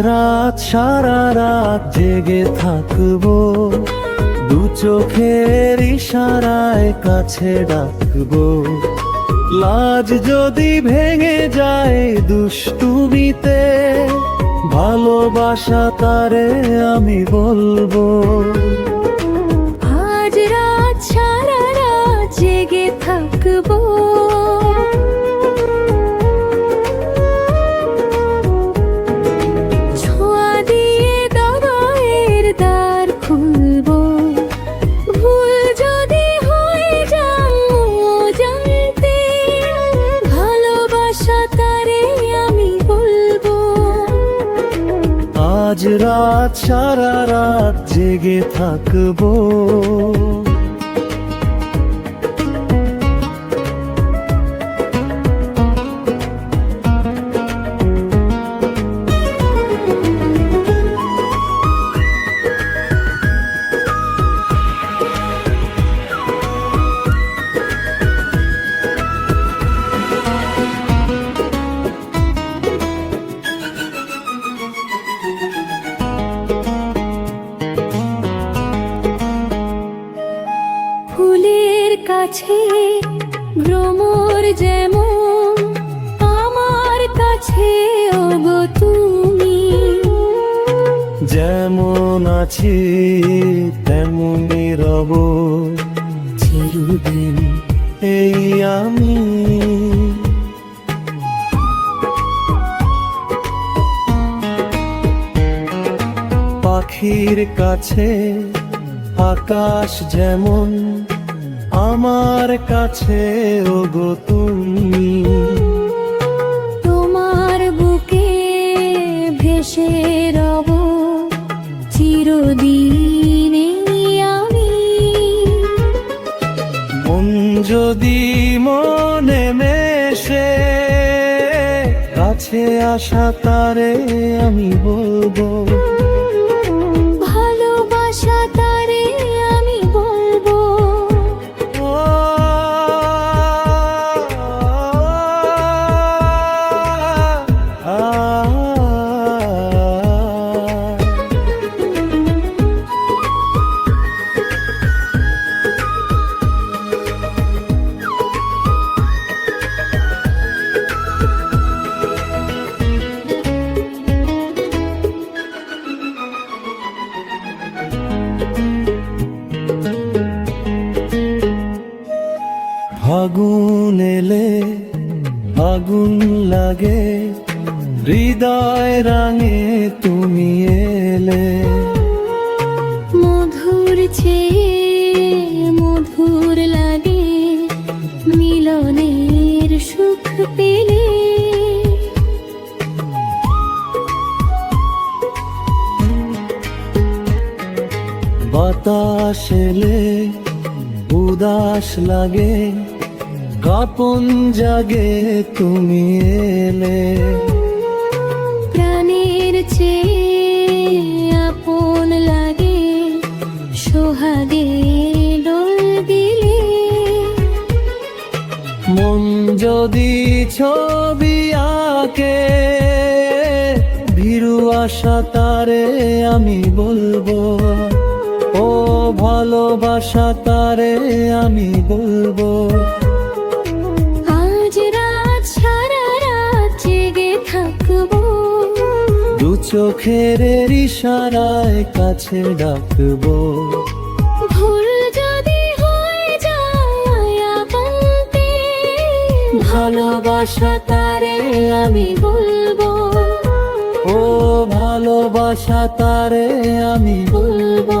রাত সারা রাত জেগে থাকবো, দু চোখের ইশারায় কাছে ডাকবো। লাজ যদি ভেঙে যায় দুষ্টুমিতে, ভালোবাসা তারে আমি বলবো। আজ রাত সারা রাত জেগে থাকবো, ছোঁয়া দিয়ে হৃদয়ের দ্বার খুলবো। ভুল যদি হয়ে যায় জানতে, ভালোবাসা তারে আমি বলবো। আজ রাত সারা রাত জেগে থাকবো। ফুলের কাছে ভ্রমর যেমন, আমার কাছে ওগো তুমি। যেমন আছি তেমনই রব চিরদিন এই আমি। পাখির কাছে আকাশ যেমন, আমার কাছে ওগো তুমি। তোমার বুকে ভেসে রব চিরদিন আমি। মন যদি মনে মেশে, কাছে আসা তারে আমি বলবো। ভালোবাসা তারে আমি বলবো। ফাগুন এলে আগুন লাগে, হৃদয় রাঙে তুমি এলে। মধুর চেয়ে মধুর লাগে, মিলনের সুখ পেলে। বাতাস এলে উদাস লাগে, কাপন জাগে তুমি এলে। প্রাণের চেয়ে আপন লাগে, সোহাগে ডোল দিলে। মন যদি ছবি আঁকে, ভীরু আশা তারে আমি বলবো। ও ভালোবাসা তারে আমি বলবো। আজ রাত সারা রাত জেগে থাকবো, দু চোখের ইশারায় কাছে ডাকবো। ভুল যদি হয়ে যায় আপনতে, ভালোবাসা তারে আমি বলবো। ও ভালোবাসা তারে আমি বলবো।